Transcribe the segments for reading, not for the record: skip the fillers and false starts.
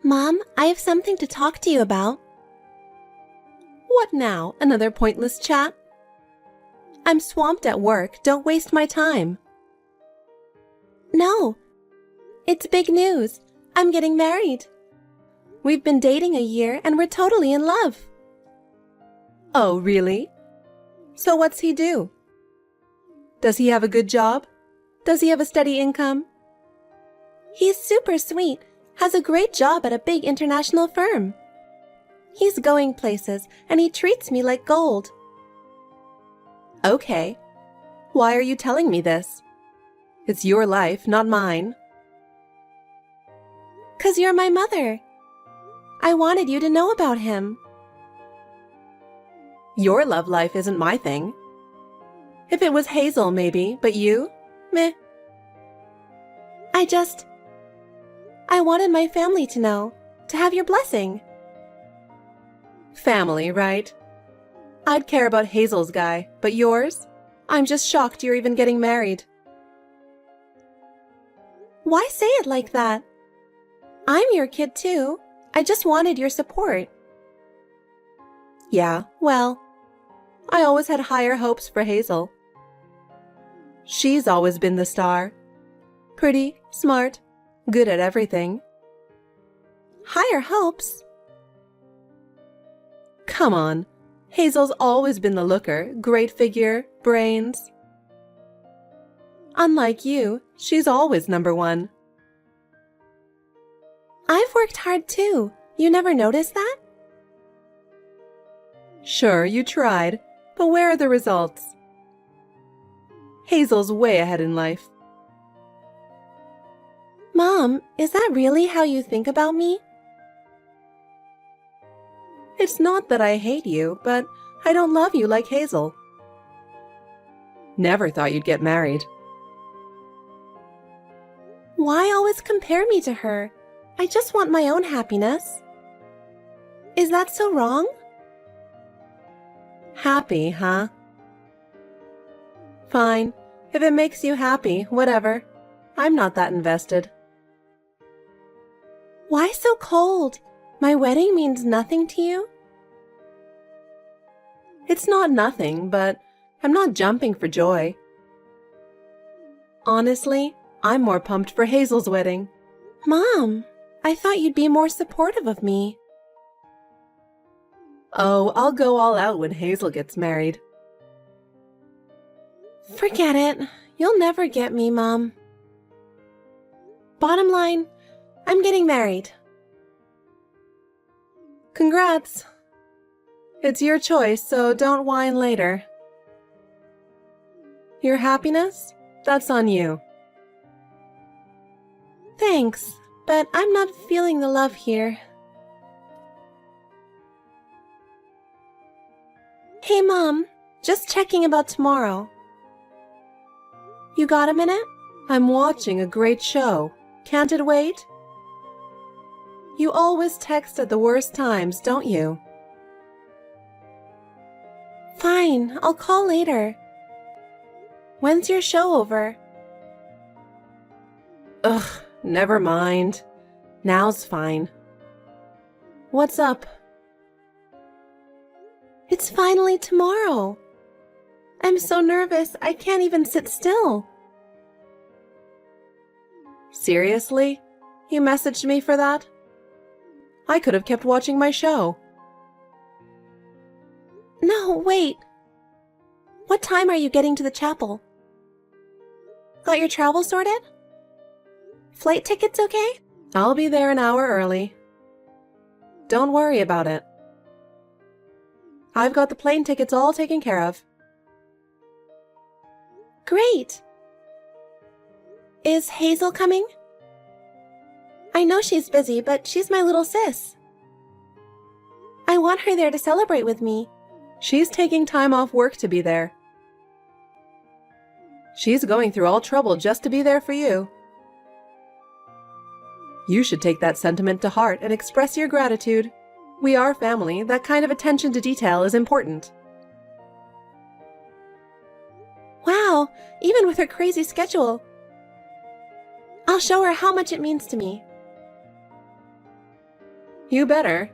Mom, I have something to talk to you about. What now? Another pointless chat? I'm swamped at work. Don't waste my time. No. It's big news. I'm getting married. We've been dating a year and we're totally in love. Oh, really? So what's he do? Does he have a good job? Does he have a steady income? He's super sweet, has a great job at a big international firm. He's going places and he treats me like gold. Okay. Why are you telling me this? It's your life, not mine. 'Cause you're my mother. I wanted you to know about him. Your love life isn't my thing. If it was Hazel, maybe, but you? Meh. I wanted my family to know, to have your blessing. Family, right? I'd care about Hazel's guy, but yours? I'm just shocked you're even getting married. Why say it like that? I'm your kid too. I just wanted your support. Yeah, well, I always had higher hopes for Hazel. She's always been the star. Pretty, smart, good at everything. Higher hopes? Come on, Hazel's always been the looker, great figure, brains. Unlike you, she's always number one. I've worked hard too. You never noticed that? Sure, you tried, but where are the results? Hazel's way ahead in life. Mom, is that really how you think about me? It's not that I hate you, but I don't love you like Hazel. Never thought you'd get married. Why always compare me to her? I just want my own happiness. Is that so wrong? Happy, huh? Fine. If it makes you happy, whatever. I'm not that invested. Why so cold? My wedding means nothing to you? It's not nothing, but I'm not jumping for joy. Honestly, I'm more pumped for Hazel's wedding. Mom, I thought you'd be more supportive of me. Oh, I'll go all out when Hazel gets married. Forget it. You'll never get me, Mom. Bottom line, I'm getting married. Congrats. It's your choice, so don't whine later. Your happiness? That's on you. Thanks, but I'm not feeling the love here. Hey, Mom, just checking about tomorrow. You got a minute? I'm watching a great show. Can't it wait? You always text at the worst times, don't you? Fine, I'll call later. When's your show over? Ugh, never mind. Now's fine. What's up? It's finally tomorrow. I'm so nervous, I can't even sit still. Seriously? You messaged me for that? I could have kept watching my show. No, wait. What time are you getting to the chapel? Got your travel sorted? Flight tickets okay? I'll be there an hour early. Don't worry about it. I've got the plane tickets all taken care of. Great! Is Hazel coming? I know she's busy, but she's my little sis. I want her there to celebrate with me. She's taking time off work to be there. She's going through all trouble just to be there for you. You should take that sentiment to heart and express your gratitude. We are family. That kind of attention to detail is important. Wow, even with her crazy schedule. I'll show her how much it means to me. You better.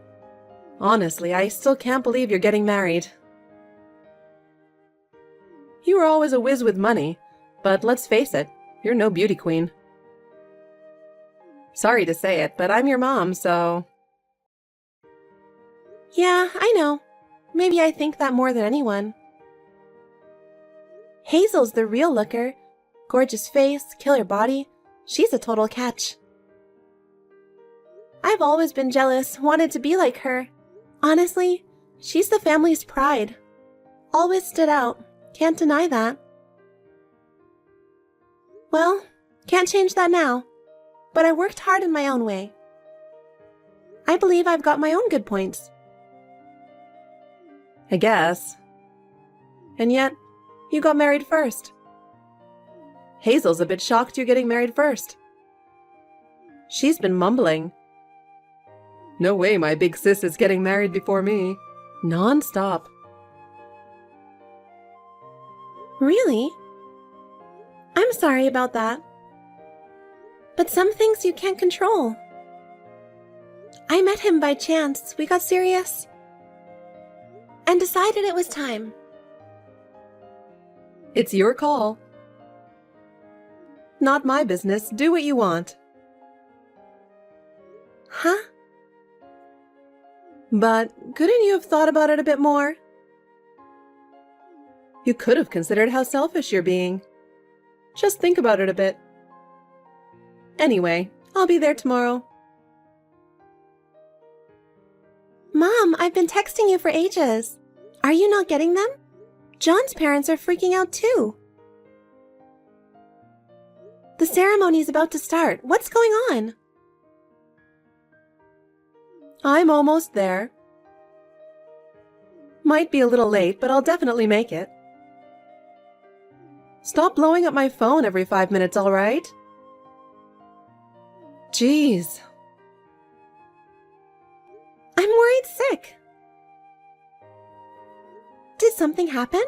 Honestly, I still can't believe you're getting married. You were always a whiz with money, but let's face it, you're no beauty queen. Sorry to say it, but I'm your mom, so... Yeah, I know. Maybe I think that more than anyone. Hazel's the real looker. Gorgeous face, killer body. She's a total catch. I've always been jealous, wanted to be like her. Honestly, she's the family's pride. Always stood out. Can't deny that. Well, can't change that now. But I worked hard in my own way. I believe I've got my own good points. I guess. And yet, you got married first. Hazel's a bit shocked you're getting married first. She's been mumbling. No way my big sis is getting married before me. Non-stop. Really? I'm sorry about that. But some things you can't control. I met him by chance. We got serious. And decided it was time. It's your call. Not my business. Do what you want. Huh? But couldn't you have thought about it a bit more? You could have considered how selfish you're being. Just think about it a bit. Anyway, I'll be there tomorrow. Mom, I've been texting you for ages. Are you not getting them? John's parents are freaking out too. The ceremony's about to start. What's going on? I'm almost there. Might be a little late, but I'll definitely make it. Stop blowing up my phone every 5 minutes, all right? Jeez. I'm worried sick. Did something happen?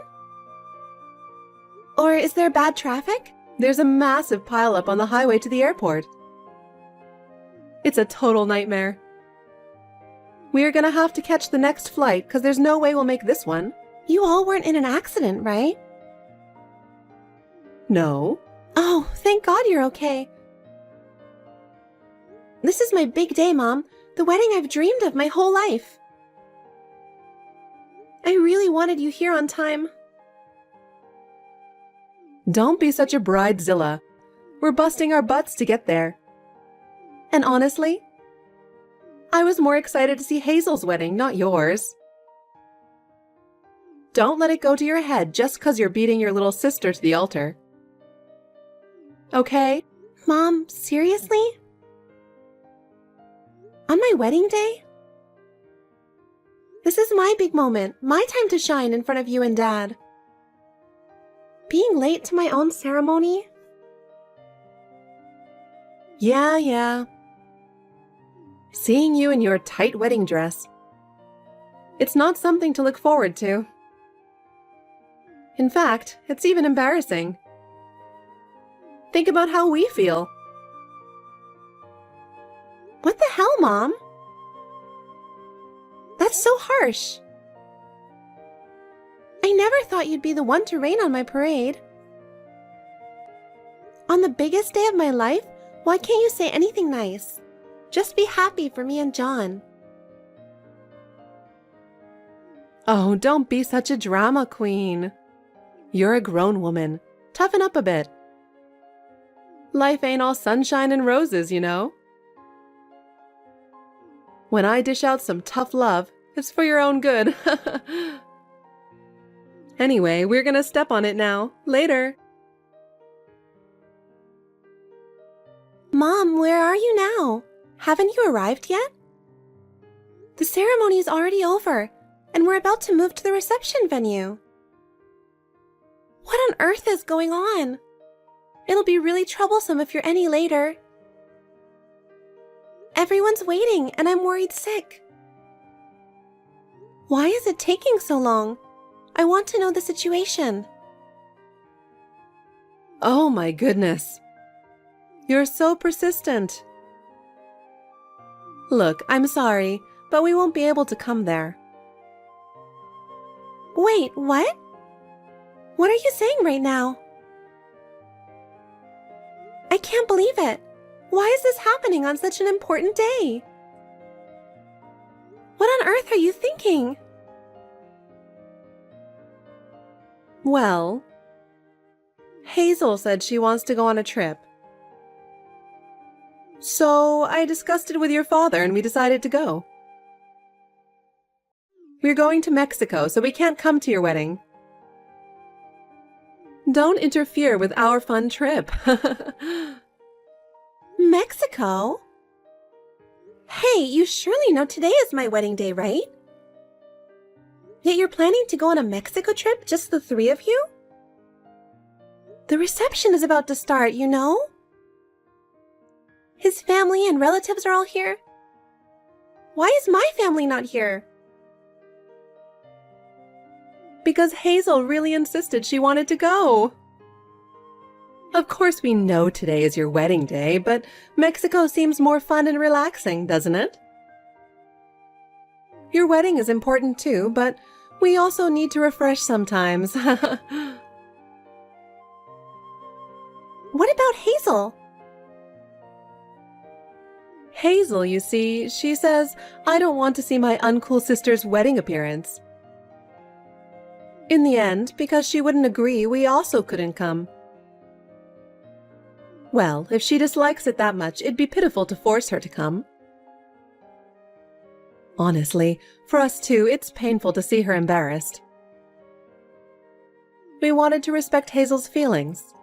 Or is there bad traffic? There's a massive pileup on the highway to the airport. It's a total nightmare. We are gonna have to catch the next flight because there's no way we'll make this one. You all weren't in an accident, right? No. Oh, thank God you're okay. This is my big day, Mom. The wedding I've dreamed of my whole life. I really wanted you here on time. Don't be such a bridezilla. We're busting our butts to get there. And honestly, I was more excited to see Hazel's wedding, not yours. Don't let it go to your head just because you're beating your little sister to the altar. Okay? Mom, seriously? On my wedding day? This is my big moment, my time to shine in front of you and Dad. Being late to my own ceremony? Yeah. Seeing you in your tight wedding dress. It's not something to look forward to. In fact, it's even embarrassing. Think about how we feel. What the hell, Mom? That's so harsh. I never thought you'd be the one to rain on my parade. On the biggest day of my life, why can't you say anything nice? Just be happy for me and John. Oh, don't be such a drama queen. You're a grown woman. Toughen up a bit. Life ain't all sunshine and roses, you know. When I dish out some tough love, it's for your own good. Anyway, we're gonna step on it now. Later. Mom, where are you now? Haven't you arrived yet? The ceremony is already over, and we're about to move to the reception venue. What on earth is going on? It'll be really troublesome if you're any later. Everyone's waiting, and I'm worried sick. Why is it taking so long? I want to know the situation. Oh my goodness. You're so persistent. Look, I'm sorry, but we won't be able to come there. Wait, what? What are you saying right now? I can't believe it. Why is this happening on such an important day? What on earth are you thinking? Well, Hazel said she wants to go on a trip. So I discussed it with your father and we decided to go. We're going to Mexico, so we can't come to your wedding. Don't interfere with our fun trip. Mexico? Hey, you surely know today is my wedding day, right? Yet you're planning to go on a Mexico trip, just the three of you? The reception is about to start, you know? His family and relatives are all here. Why is my family not here? Because Hazel really insisted she wanted to go. Of course we know today is your wedding day, but Mexico seems more fun and relaxing, doesn't it? Your wedding is important too, but we also need to refresh sometimes. What about Hazel? Hazel, you see, she says, I don't want to see my uncool sister's wedding appearance. In the end, because she wouldn't agree, we also couldn't come. Well, if she dislikes it that much, it'd be pitiful to force her to come. Honestly, for us too, it's painful to see her embarrassed. We wanted to respect Hazel's feelings.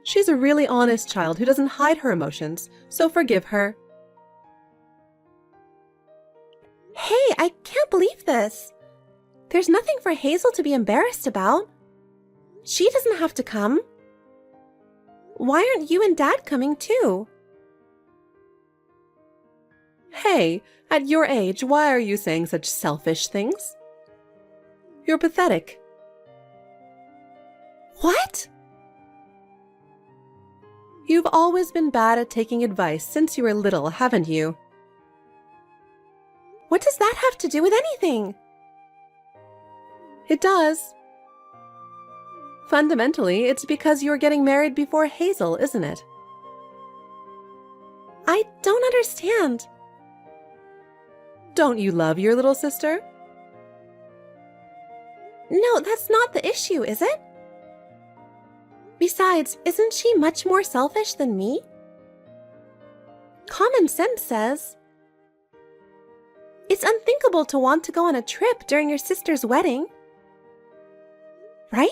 She's a really honest child who doesn't hide her emotions, so forgive her. Hey, I can't believe this. There's nothing for Hazel to be embarrassed about. She doesn't have to come. Why aren't you and Dad coming too? Hey, at your age, why are you saying such selfish things? You're pathetic. What? You've always been bad at taking advice since you were little, haven't you? What does that have to do with anything? It does. Fundamentally, it's because you're getting married before Hazel, isn't it? I don't understand. Don't you love your little sister? No, that's not the issue, is it? Besides, isn't she much more selfish than me? Common sense says it's unthinkable to want to go on a trip during your sister's wedding. Right?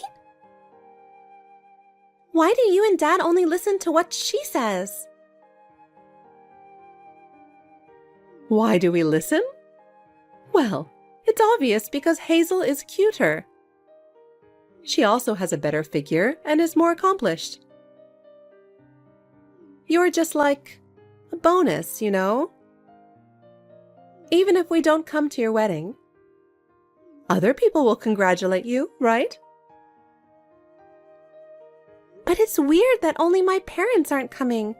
Why do you and Dad only listen to what she says? Why do we listen? Well, it's obvious because Hazel is cuter. She also has a better figure and is more accomplished. You're just like a bonus, you know? Even if we don't come to your wedding, other people will congratulate you, right? But it's weird that only my parents aren't coming.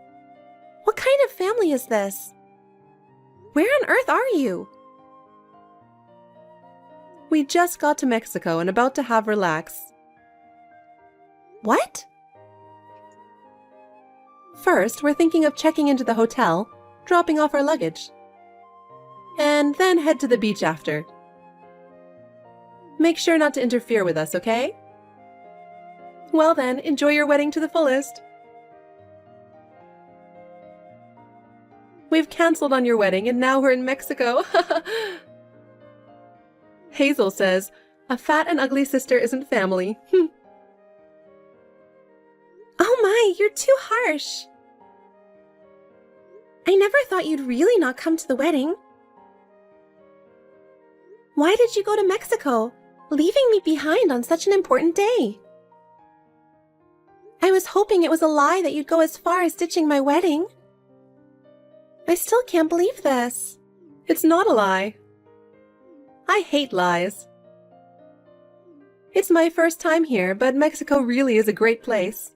What kind of family is this? Where on earth are you? We just got to Mexico and about to have relax. What? First, we're thinking of checking into the hotel, dropping off our luggage, and then head to the beach after. Make sure not to interfere with us, okay? Well then, enjoy your wedding to the fullest. We've canceled on your wedding and now we're in Mexico. Hazel says, a fat and ugly sister isn't family. Oh my, you're too harsh. I never thought you'd really not come to the wedding. Why did you go to Mexico, leaving me behind on such an important day? I was hoping it was a lie that you'd go as far as ditching my wedding. I still can't believe this. It's not a lie. I hate lies. It's my first time here, but Mexico really is a great place.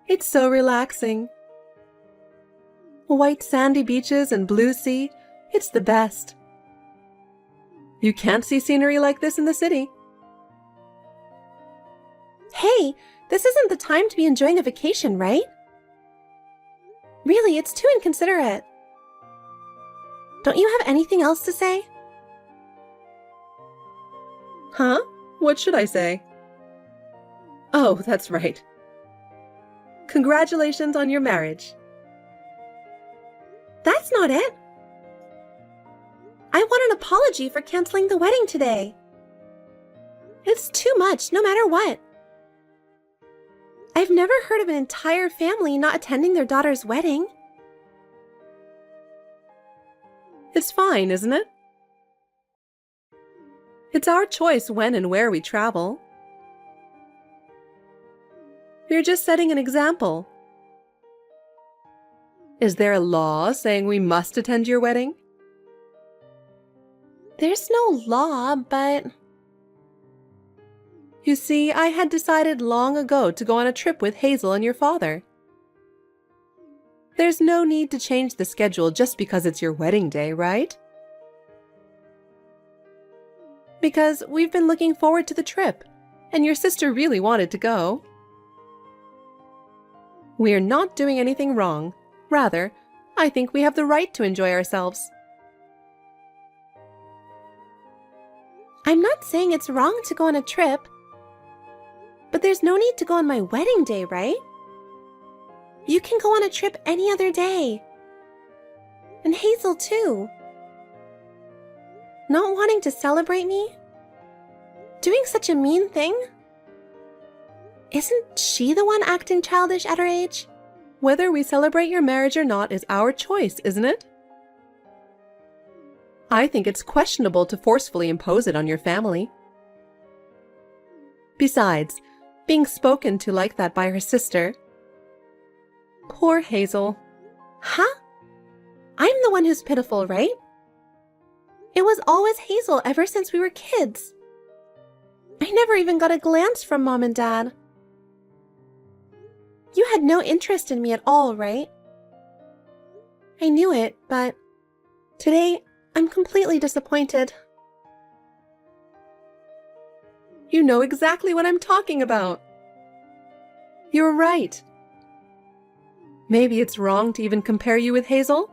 It's so relaxing. White sandy beaches and blue sea, it's the best. You can't see scenery like this in the city. Hey, this isn't the time to be enjoying a vacation, right? Really, it's too inconsiderate. Don't you have anything else to say? Huh? What should I say? Oh, that's right. Congratulations on your marriage. That's not it. I want an apology for canceling the wedding today. It's too much, no matter what. I've never heard of an entire family not attending their daughter's wedding. It's fine, isn't it? It's our choice when and where we travel. You're just setting an example. Is there a law saying we must attend your wedding? There's no law, but... You see, I had decided long ago to go on a trip with Hazel and your father. There's no need to change the schedule just because it's your wedding day, right? Because we've been looking forward to the trip, and your sister really wanted to go. We're not doing anything wrong. Rather, I think we have the right to enjoy ourselves. I'm not saying it's wrong to go on a trip, but there's no need to go on my wedding day, right? You can go on a trip any other day. And Hazel too. Not wanting to celebrate me? Doing such a mean thing? Isn't she the one acting childish at her age? Whether we celebrate your marriage or not is our choice, isn't it? I think it's questionable to forcefully impose it on your family. Besides, being spoken to like that by her sister. Poor Hazel. Huh? I'm the one who's pitiful, right? It was always Hazel ever since we were kids. I never even got a glance from Mom and Dad. You had no interest in me at all, right? I knew it, but today I'm completely disappointed. You know exactly what I'm talking about. You're right. Maybe it's wrong to even compare you with Hazel.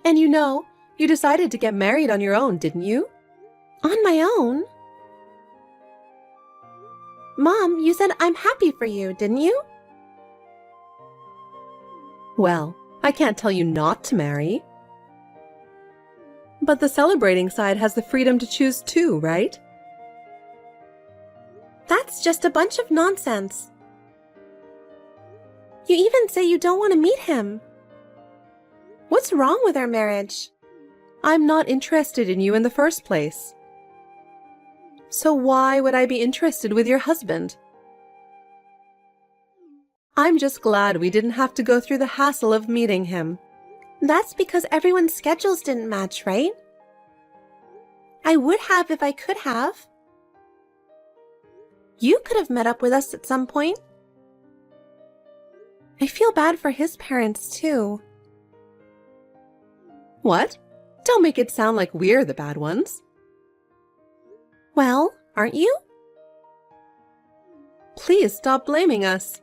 And you decided to get married on your own, didn't you? On my own? Mom, you said I'm happy for you, didn't you? Well, I can't tell you not to marry. But the celebrating side has the freedom to choose too, right? That's just a bunch of nonsense. You even say you don't want to meet him. What's wrong with our marriage? I'm not interested in you in the first place. So why would I be interested with your husband? I'm just glad we didn't have to go through the hassle of meeting him. That's because everyone's schedules didn't match, right? I would have if I could have. You could have met up with us at some point. I feel bad for his parents, too. What? Don't make it sound like we're the bad ones. Well, aren't you? Please stop blaming us.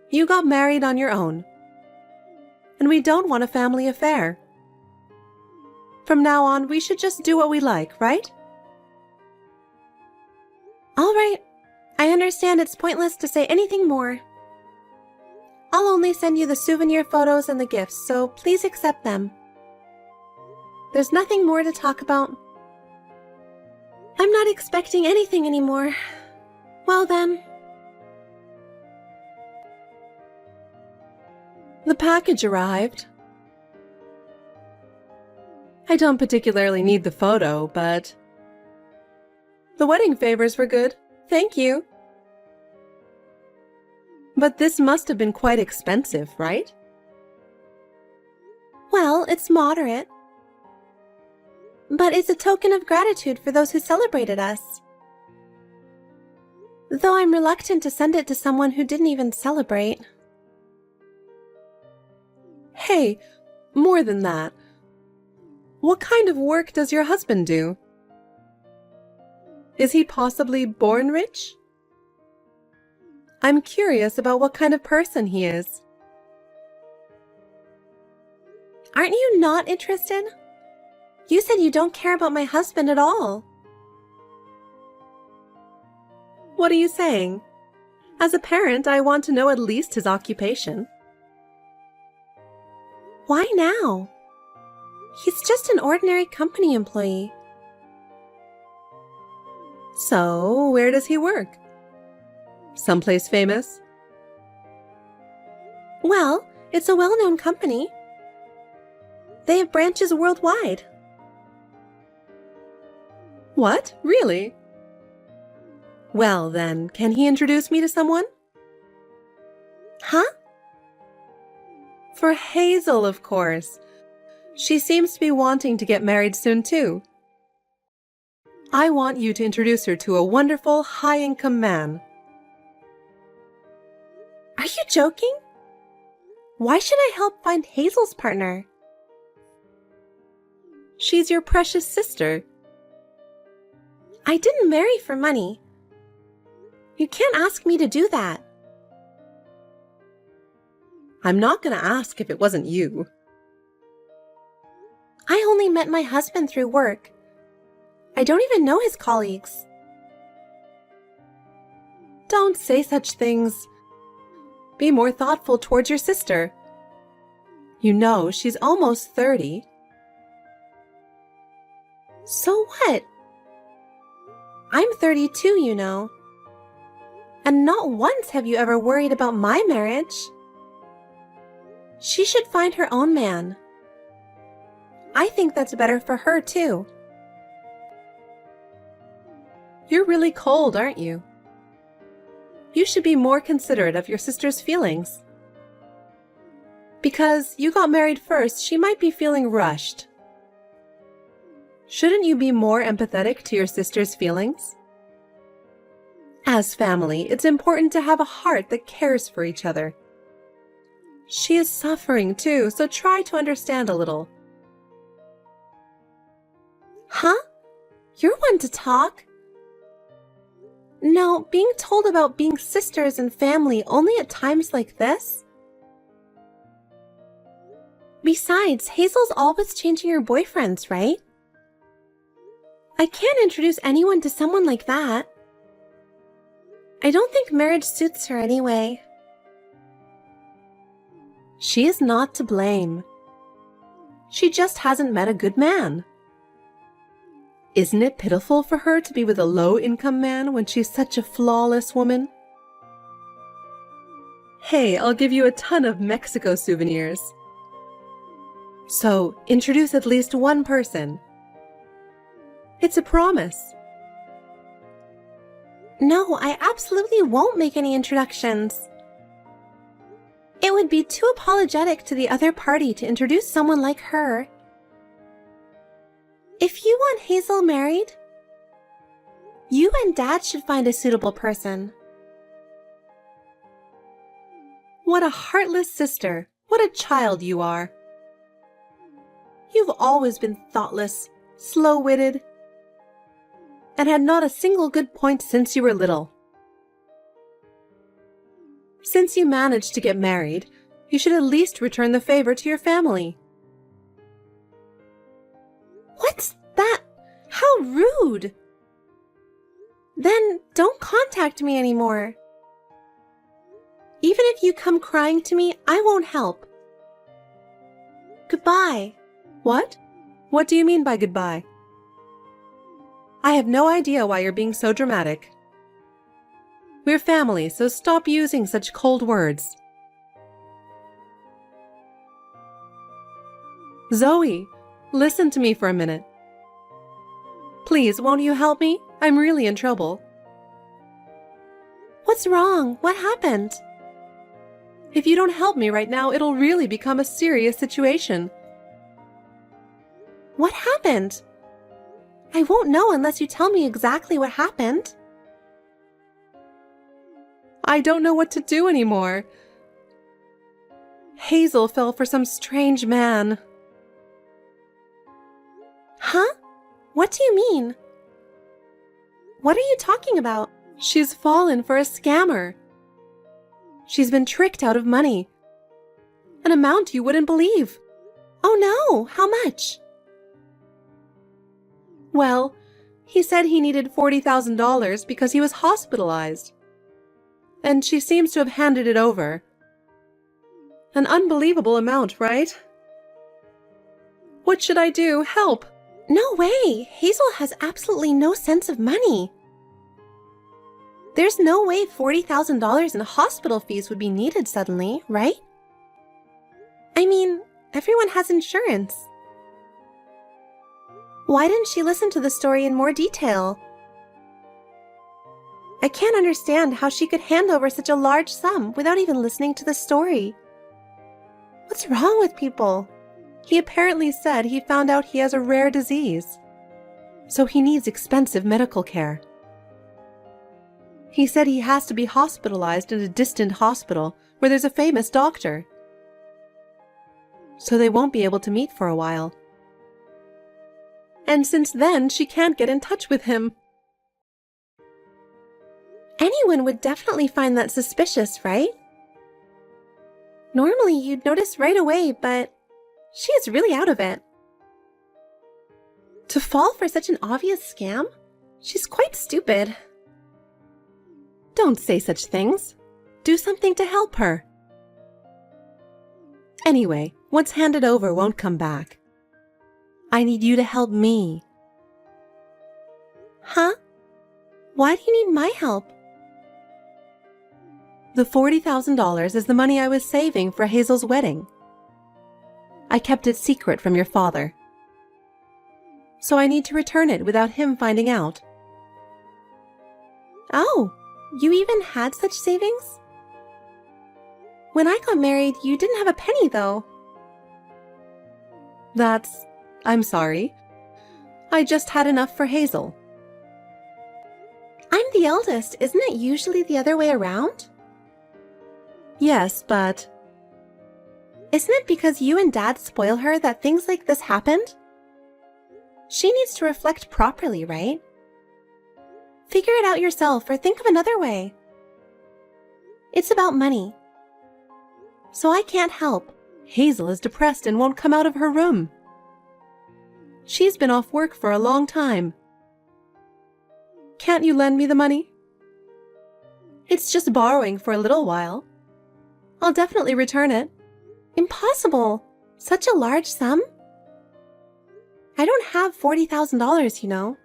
You got married on your own. And we don't want a family affair. From now on, we should just do what we like, right? All right. I understand it's pointless to say anything more. I'll only send you the souvenir photos and the gifts, so please accept them. There's nothing more to talk about. I'm not expecting anything anymore. Well then. The package arrived. I don't particularly need the photo, but... The wedding favors were good. Thank you. But this must have been quite expensive, right? Well, it's moderate. But it's a token of gratitude for those who celebrated us. Though I'm reluctant to send it to someone who didn't even celebrate. Hey, more than that. What kind of work does your husband do? Is he possibly born rich? I'm curious about what kind of person he is. Aren't you not interested? You said you don't care about my husband at all. What are you saying? As a parent, I want to know at least his occupation. Why now? He's just an ordinary company employee. So, where does he work? Someplace famous? Well, it's a well-known company. They have branches worldwide. What? Really? Well then, can he introduce me to someone? Huh? For Hazel, of course. She seems to be wanting to get married soon too. I want you to introduce her to a wonderful, high-income man. Are you joking? Why should I help find Hazel's partner? She's your precious sister. I didn't marry for money. You can't ask me to do that. I'm not going to ask if it wasn't you. I only met my husband through work. I don't even know his colleagues. Don't say such things. Be more thoughtful towards your sister. You know, she's almost 30. So what? I'm 32, you know. And not once have you ever worried about my marriage. She should find her own man. I think that's better for her, too. You're really cold, aren't you? You should be more considerate of your sister's feelings. Because you got married first, she might be feeling rushed. Shouldn't you be more empathetic to your sister's feelings? As family, it's important to have a heart that cares for each other. She is suffering too, so try to understand a little. Huh? You're one to talk. No, being told about being sisters and family only at times like this? Besides, Hazel's always changing her boyfriends, right? I can't introduce anyone to someone like that. I don't think marriage suits her anyway. She is not to blame. She just hasn't met a good man. Isn't it pitiful for her to be with a low-income man when she's such a flawless woman? Hey, I'll give you a ton of Mexico souvenirs. So, introduce at least one person. It's a promise. No, I absolutely won't make any introductions. It would be too apologetic to the other party to introduce someone like her. If you want Hazel married, you and Dad should find a suitable person. What a heartless sister. What a child you are. You've always been thoughtless, slow-witted, and had not a single good point since you were little. Since you managed to get married, you should at least return the favor to your family. What's that? How rude! Then don't contact me anymore. Even if you come crying to me, I won't help. Goodbye. What? What do you mean by goodbye? I have no idea why you're being so dramatic. We're family, so stop using such cold words. Zoe, listen to me for a minute. Please, won't you help me? I'm really in trouble. What's wrong? What happened? If you don't help me right now, it'll really become a serious situation. What happened? I won't know unless you tell me exactly what happened. I don't know what to do anymore. Hazel fell for some strange man. Huh? What do you mean? What are you talking about? She's fallen for a scammer. She's been tricked out of money. An amount you wouldn't believe. Oh no, how much? Well, he said he needed $40,000 because he was hospitalized. And she seems to have handed it over. An unbelievable amount, right? What should I do? Help! No way! Hazel has absolutely no sense of money. There's no way $40,000 in hospital fees would be needed suddenly, right? I mean, everyone has insurance. Why didn't she listen to the story in more detail? I can't understand how she could hand over such a large sum without even listening to the story. What's wrong with people? He apparently said he found out he has a rare disease, so he needs expensive medical care. He said he has to be hospitalized in a distant hospital where there's a famous doctor, so they won't be able to meet for a while. And since then, she can't get in touch with him. Anyone would definitely find that suspicious, right? Normally, you'd notice right away, but she is really out of it. To fall for such an obvious scam? She's quite stupid. Don't say such things. Do something to help her. Anyway, what's handed over won't come back. I need you to help me. Huh? Why do you need my help? The $40,000 is the money I was saving for Hazel's wedding. I kept it secret from your father, so I need to return it without him finding out. Oh, you even had such savings? When I got married, you didn't have a penny, though. I'm sorry. I just had enough for Hazel. I'm the eldest. Isn't it usually the other way around? Yes, but... Isn't it because you and Dad spoil her that things like this happened? She needs to reflect properly, right? Figure it out yourself or think of another way. It's about money. So I can't help. Hazel is depressed and won't come out of her room. She's been off work for a long time. Can't you lend me the money? It's just borrowing for a little while. I'll definitely return it. Impossible! Such a large sum? I don't have $40,000, you know.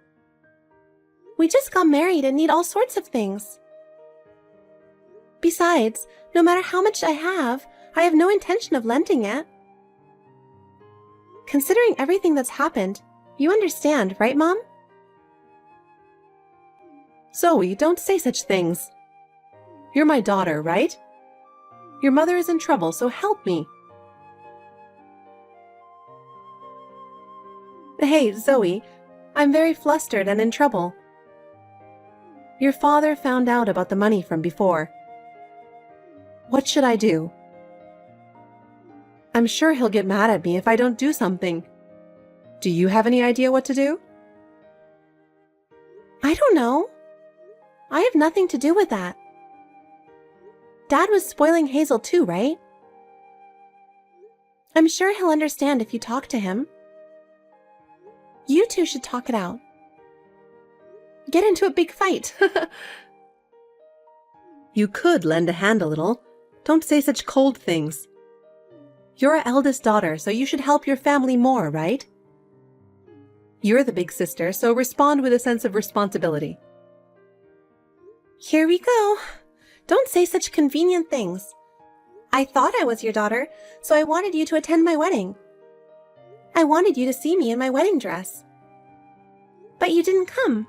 We just got married and need all sorts of things. Besides, no matter how much I have no intention of lending it. Considering everything that's happened, you understand, right, Mom? Zoe, don't say such things. You're my daughter, right? Your mother is in trouble, so help me. Hey, Zoe, I'm very flustered and in trouble. Your father found out about the money from before. What should I do? I'm sure he'll get mad at me if I don't do something. Do you have any idea what to do? I don't know. I have nothing to do with that. Dad was spoiling Hazel too, right? I'm sure he'll understand if you talk to him. You two should talk it out. Get into a big fight. You could lend a hand a little. Don't say such cold things. You're our eldest daughter, so you should help your family more, right? You're the big sister, so respond with a sense of responsibility. Here we go. Don't say such convenient things. I thought I was your daughter, so I wanted you to attend my wedding. I wanted you to see me in my wedding dress. But you didn't come.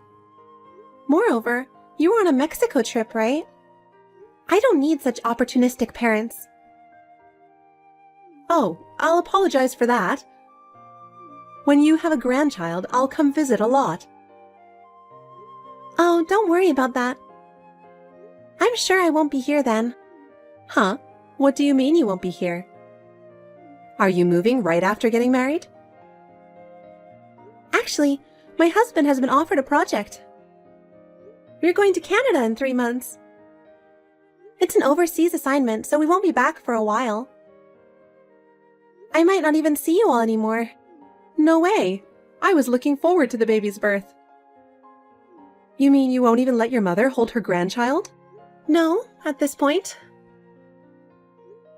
Moreover, you were on a Mexico trip, right? I don't need such opportunistic parents. Oh, I'll apologize for that. When you have a grandchild, I'll come visit a lot. Oh, don't worry about that. I'm sure I won't be here then. Huh? What do you mean you won't be here? Are you moving right after getting married? Actually, my husband has been offered a project. We're going to Canada in 3 months. It's an overseas assignment, so we won't be back for a while. I might not even see you all anymore. No way. I was looking forward to the baby's birth. You mean you won't even let your mother hold her grandchild? No, at this point.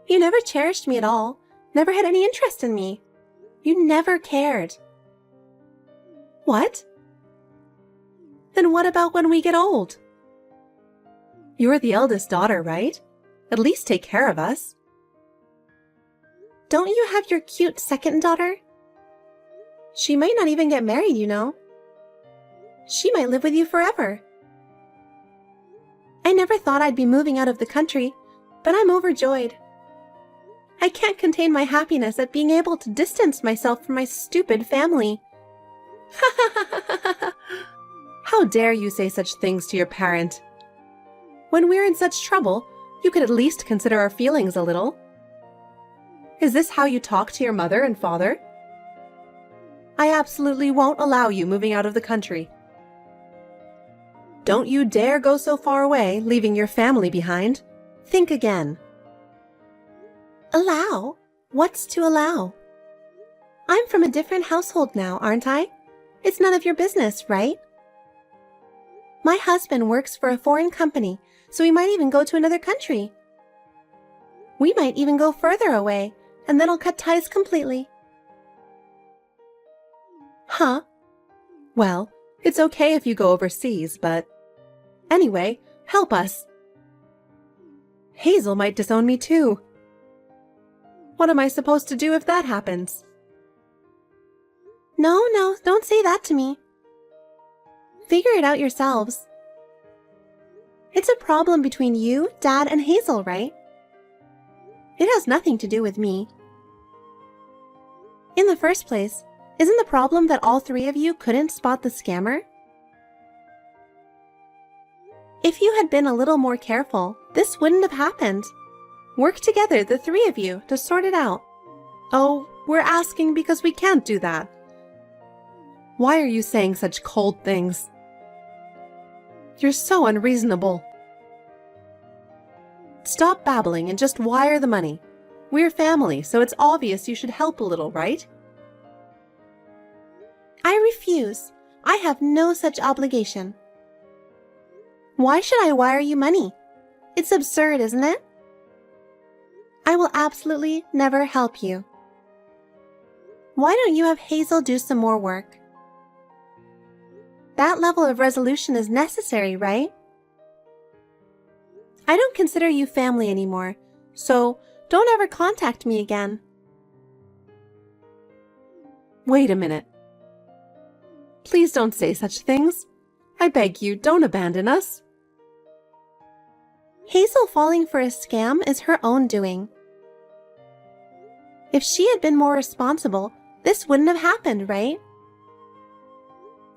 You never cherished me at all, never had any interest in me. You never cared. What? Then what about when we get old? You're the eldest daughter, right? At least take care of us. Don't you have your cute second daughter? She might not even get married, you know. She might live with you forever. I never thought I'd be moving out of the country, but I'm overjoyed. I can't contain my happiness at being able to distance myself from my stupid family. How dare you say such things to your parent? When we're in such trouble, you could at least consider our feelings a little. Is this how you talk to your mother and father? I absolutely won't allow you moving out of the country. Don't you dare go so far away, leaving your family behind. Think again. Allow? What's to allow? I'm from a different household now, aren't I? It's none of your business, right? My husband works for a foreign company, so we might even go to another country. We might even go further away, and then I'll cut ties completely. Huh? Well, it's okay if you go overseas, but... Anyway, help us. Hazel might disown me too. What am I supposed to do if that happens? No, don't say that to me. Figure it out yourselves. It's a problem between you, Dad, and Hazel, right? It has nothing to do with me. In the first place, isn't the problem that all three of you couldn't spot the scammer? If you had been a little more careful, this wouldn't have happened. Work together, the three of you, to sort it out. Oh, we're asking because we can't do that. Why are you saying such cold things? You're so unreasonable. Stop babbling and just wire the money. We're family, so it's obvious you should help a little, right? I refuse. I have no such obligation. Why should I wire you money? It's absurd, isn't it? I will absolutely never help you. Why don't you have Hazel do some more work? That level of resolution is necessary, right? I don't consider you family anymore, so don't ever contact me again. Wait a minute. Please don't say such things. I beg you, don't abandon us. Hazel falling for a scam is her own doing. If she had been more responsible, this wouldn't have happened, right?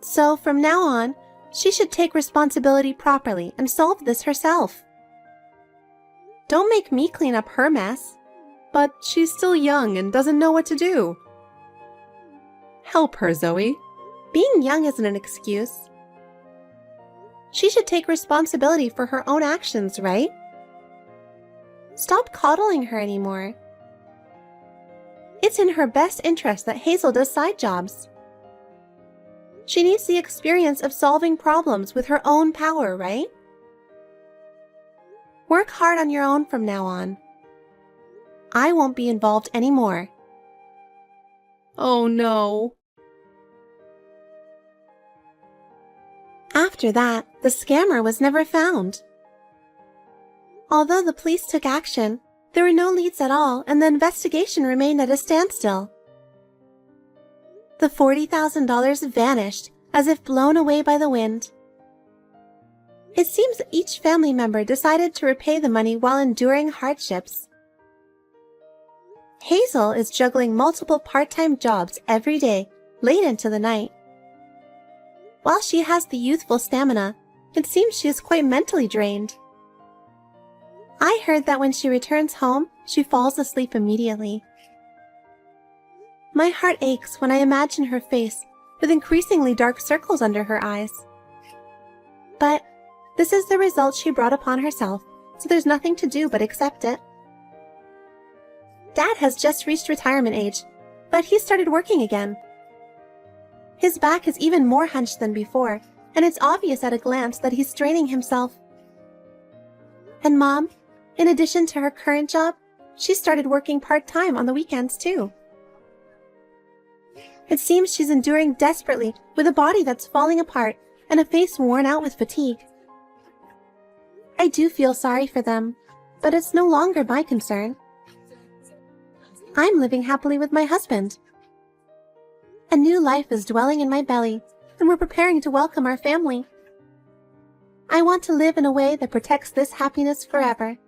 So from now on, she should take responsibility properly and solve this herself. Don't make me clean up her mess. But she's still young and doesn't know what to do. Help her, Zoe. Being young isn't an excuse. She should take responsibility for her own actions, right? Stop coddling her anymore. It's in her best interest that Hazel does side jobs. She needs the experience of solving problems with her own power, right? Work hard on your own from now on. I won't be involved anymore. Oh no. After that, the scammer was never found. Although the police took action, there were no leads at all and the investigation remained at a standstill. The $40,000 vanished as if blown away by the wind. It seems each family member decided to repay the money while enduring hardships. Hazel is juggling multiple part-time jobs every day, late into the night. While she has the youthful stamina, it seems she is quite mentally drained. I heard that when she returns home, she falls asleep immediately. My heart aches when I imagine her face with increasingly dark circles under her eyes. But this is the result she brought upon herself, so there's nothing to do but accept it. Dad has just reached retirement age, but he started working again. His back is even more hunched than before, and it's obvious at a glance that he's straining himself. And Mom, in addition to her current job, she started working part-time on the weekends too. It seems she's enduring desperately with a body that's falling apart and a face worn out with fatigue. I do feel sorry for them, but it's no longer my concern. I'm living happily with my husband. A new life is dwelling in my belly, and we're preparing to welcome our family. I want to live in a way that protects this happiness forever.